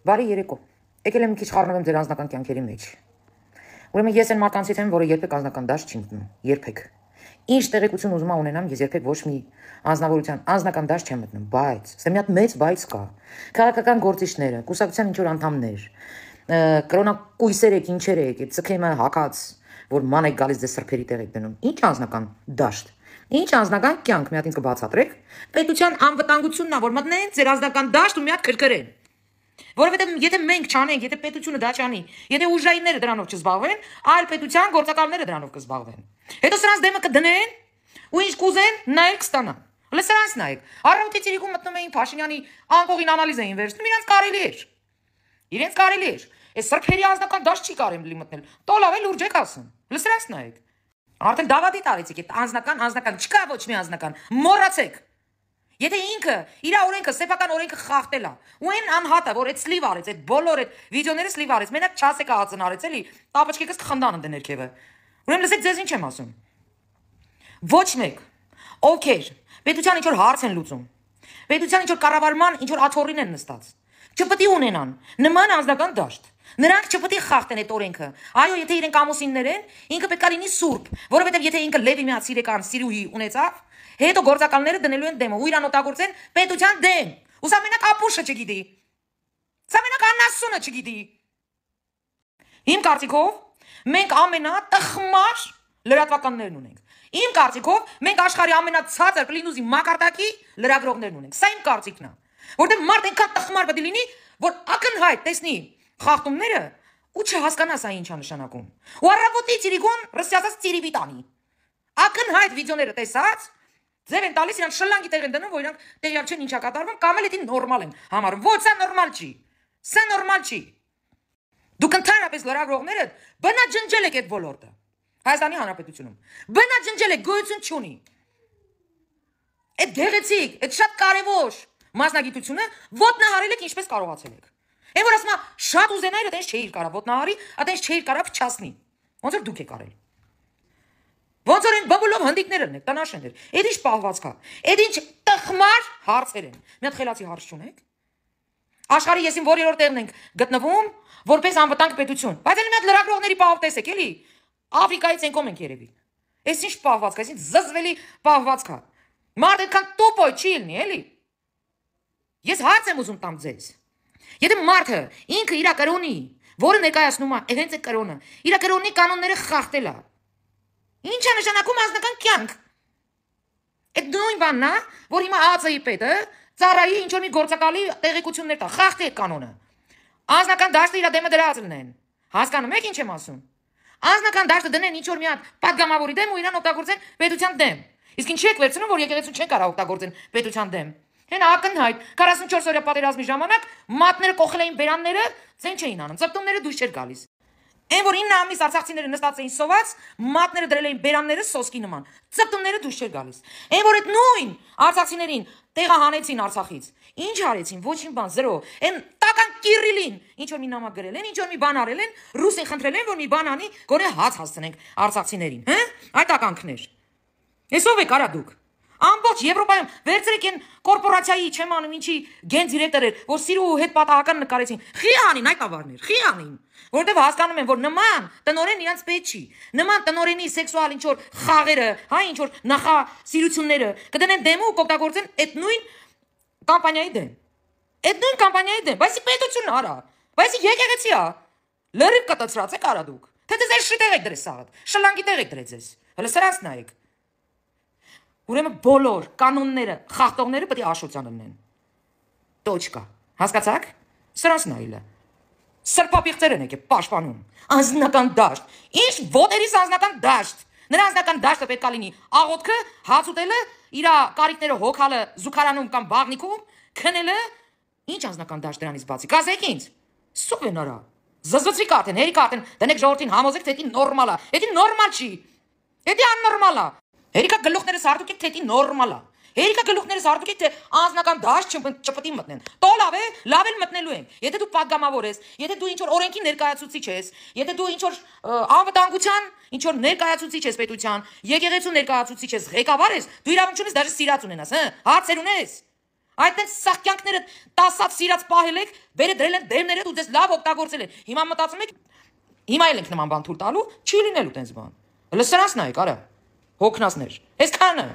Բարի երեկո։ Եկել եմ մի քիչ խառնվեմ ձեր անձնական կյանքերի մեջ։ Ուրեմն ես այն մարդկանցից եմ, որը երբեք անձնական դաշտ չի մտնում, երբեք։ Ինչ տեղեկություն ուզում ունենամ, ես երբեք ոչ մի անձնավորության անձնական դաշտ չեմ մտնում, բայց սա մի հատ մեծ բայց կա։ Քաղաքական գործիչները, կուսակցության ինչ-որ անդամներ, կրոնակույսեր եք, ինչեր եք, այդ ցքեմը հակած, որ ման եք գալիս ձեզ սրբերի տեղ եք դնում։ Ինչ անձնական դաշտ։ Ինչ անձնական կյանք, մի հատ ինձ կբացատրեք։ Պետության անվտանգությունն է, որ մտնեն ձեր անձնական դաշտ ու մի հատ քրքրեն։ Որովհետև եթե մենք չանենք, եթե պետությունը դա չանի, եթե ուժայինները դրանով չզբաղվեն, այլ պետության գործակալները դրանով կզբաղվեն։ Հետո սրանց դեմը կդնեն ու ինչ կուզեն, նայեք կստանան։ Հələ սրանց նայեք։ Առավոտից իրիկում մտնում էին Փաշինյանի անկողին անալիզ էին վերցնում, իրենց կարելի էր։ Իրենց կարելի էր։ Այս սրբերի անձնական դաշտ չի կարելի մտնել։ Տոլավ էլ ուրջեք ասում։ Հələ սրանց նայեք։ Արդեն դավադի տարեցիք, այդ անձնական չկա ոչ մի անձնական։ Մոռացեք։ Եթե ինքը իր օրենքը, սեփական օրենքը խախտել է, ու այն անհատը, որ այդ սլիվ արեց, այդ բոլոր այդ վիդեոները սլիվ արեց, մենակ չասեք ահացն արեց էլի, տապաչկիկս կխնդան ընդ ներքևը։ Ուրեմն լսեք, ձեզ ինչ եմ ասում։ Ոչ մեկ, ովքեր պետության ինչ-որ հարց են լուծում, պետության ինչ-որ կառավարման ինչ-որ աթոռին են նստած, չպետք է ունենան նման անձնական դաշտ։ Նրանք չպետք է խախտեն այդ օրենքը։ Այո, եթե իրենք ամուսիններ են, ինքը պետք է լինի սուրբ, որովհետև եթե ինքը լեվի միած սիրեկան սիրուհի ունեցավ, հետո գործակալները դնելու են դեմը, ու իրան օտագործեն պետության դեմ։ Ու սա մենակ ապուշը չգիտի։ Սա մենակ անասունը չգիտի։ Իմ կարծիքով մենք ամենատխմար լրատվականներն ունենք։ Իմ կարծիքով մենք աշխարհի ամենացածր կլինուզի մակարդակի լրագրողներն ունենք։ Սա իմ կարծիքն է։ Որտեղ մարդ այնքան տխմար պետք է լինի, որ ակնհայտ տեսնի խախտումները ու չհասկանա սա ինչ է նշանակում։ Ու առավոտից իրիկուն ռուսիացած ծիրիվի տանի։ Ակնհայտ վիդեոները տեսած ձև են տալիս, իրանք շլանգի տեղ են դնում, որ իրանք տեղյակ չեն ինչա կատարվում, կամ էլ դա նորմալ են համարում։ Ոչ, սա նորմալ չի։ Սա նորմալ չի։ Դուք ընդհանրապես լրագրողները բնաջնջել եք այդ ոլորտը։ Հայաստանի Հանրապետությունում բնաջնջել եք, գոյություն չունի։ Այդ գեղեցիկ, այդ շատ կարևոր մասնագիտությունը ոտնահարել եք ինչպես կարողացել եք։ Այն որ ասում է շատ ուզենայր, այդպես չէիր կարող ոտնահարի, այդպես չէիր կարող փչացնի։ Ոնց որ դուք եք արել։ Ոնց որ այն բաբուլով հնդիկներն եք, տնաշեններ։ Այդ ինչ պահվածք է։ Այդ ինչ տխմար հարցեր են։ Մի հատ խելացի հարց չունեք։ Աշխարհի եսին որ երրորդ տեղն ենք գտնվում, որպես անվտանգ պետություն։ Բայց էլ մի հատ լրագրողների պահով տեսեք, էլի։ Աֆրիկայից ենկոմ ենք երևի։ Այս ինչ պահվածք է, այս ինչ զզվելի պահվածք է։ Մարդ այդքան տոպոյ չի լինի, էլի։ Ես հարց եմ ուզում տամ ձեզ։ Եթե մարդը ինքը իր կրոնի, որը ներկայացնում է հենց այդ կրոնը, իր կրոնի կանոնները խախտել է։ Ինչ է նշանակում անձնական կյանք։ Այդ նույն բանն է, որ հիմա ԱԱՑ-ի պետը ծառայի ինչ-որ մի գործակալի տեղեկություններ տա, խախտի այդ կանոնը։ Անձնական դաշտը իր դեմը դրած լինեն։ Հասկանում եք ինչ եմ ասում։ Անձնական դաշտը դնեն ինչ-որ մի հատ պատգամավորի դեմ ու իրան օգտագործեն պետության դեմ։ Իսկ ինչի եք վերցնում, որ եկեղեցուն չեն կարող օգտագործեն պետության դեմ։ Հեն ակնհայտ 44 օրյա պատերազմի ժամանակ մատները կողել էին բերանները, ցեն չէին անում, ծպտումները դուրս չէր գալիս։ Այն որ 9 ամիս արցախցիները նստած էին սոված, մատները դրել էին բերանները սոսկի նման, ծպտումները դուրս չէր գալիս։ Այն որ այդ նույն արցախցիներին տեղահանեցին Արցախից, ինչ արեցին, ոչինչ բան, զրո։ Այն տական Կիրիլին ինչ որ մի նամակ գրել են, ինչ որ մի բան արել են, ռուսին խնդրել են, որ մի բան անի, գոնե հաց հասցնենք արցախցիներին, հա՞։ Այդ տականքներ։ Էսով եք արա դուք։ Ամբողջ Եվրոպայում վերցրեք այն կորպորացիայի չեմ անում ինչի գենդիրեկտոր էր, որ սիրու հետ պատահական նկարեցին։ Խիանին այդ ավարներ, խիանին, որովհետև հասկանում են, որ նման տնորեն իրանց պետք չի։ Նման տնորենի սեքսուալ ինչ որ խաղերը, հա, ինչ որ նախասիրությունները կդնեն դեմ ու կօգտագործեն այդ նույն կամպանիայի դեմ։ Այդ նույն կամպանիայի դեմ, բայց պետությունն արա, բայց եկեղեցի է։ Լրիվ կտծրած եք արա դուք։ Թե դες այս շիտեղ եք դրես սաղդ, շլանգի տեղ եք դրեց ես։ Հələ սրանց նայեք։ Ուրեմն բոլոր կանոնները, խախտողները պետք է աշոցան լինեն։ Տոչկա։ Հասկացաք։ Սրանց նայելը։ Սրբապիղծերն եք պաշտպանում։ Անձնական դաշտ։ Ինչ ոտերից անձնական դաշտ։ Նրա անձնական դաշտը պետք է լինի աղոթքը, հաց ուտելը, իր կարիքները հոգալը զուգարանում կամ բաղնիկում, քնելը, ինչ անձնական դաշտ դրանից բացի։ Կասեք ինձ։ Սով են արա։ Զզվցրի կարթեն, հերի կարթեն, դնեք ժողովրդին համոզեք, թե դա նորմալ է։ Դա նորմալ չի։ Դա աննորմալ է։ Հերիկա գլուխներս արդյոք եք, թե դա նորմալ է։ Հերիկա գլուխներս արդյոք եք, թե անձնական դաշտ չպետք է մտնեն։ Տոլավ է, լավ էլ մտնելու են։ Եթե դու պատգամավոր ես, եթե դու ինչ-որ օրենքի ներկայացուցիչ ես, եթե դու ինչ-որ անվտանգության ինչ-որ ներկայացուցիչ ես պետության, եկեղեցու ներկայացուցիչ ես, ղեկավար ես, դու իրավունք ունես դաժե սիրած ունենաս, հա, հարցեր ունես։ Այդ տենց սախկյանքները տասած սիրած պահել եք, բերը դրել են դեմներդ ու ձեզ լավ օգտագործել են։ Հիմա մտածում եք, հիմա էլ ենք նման բան թույլ տալու, չի լինելու տենց բան։ Հələ սրանց նայեք, արա։ Հոգնածներ։ Այսքանը։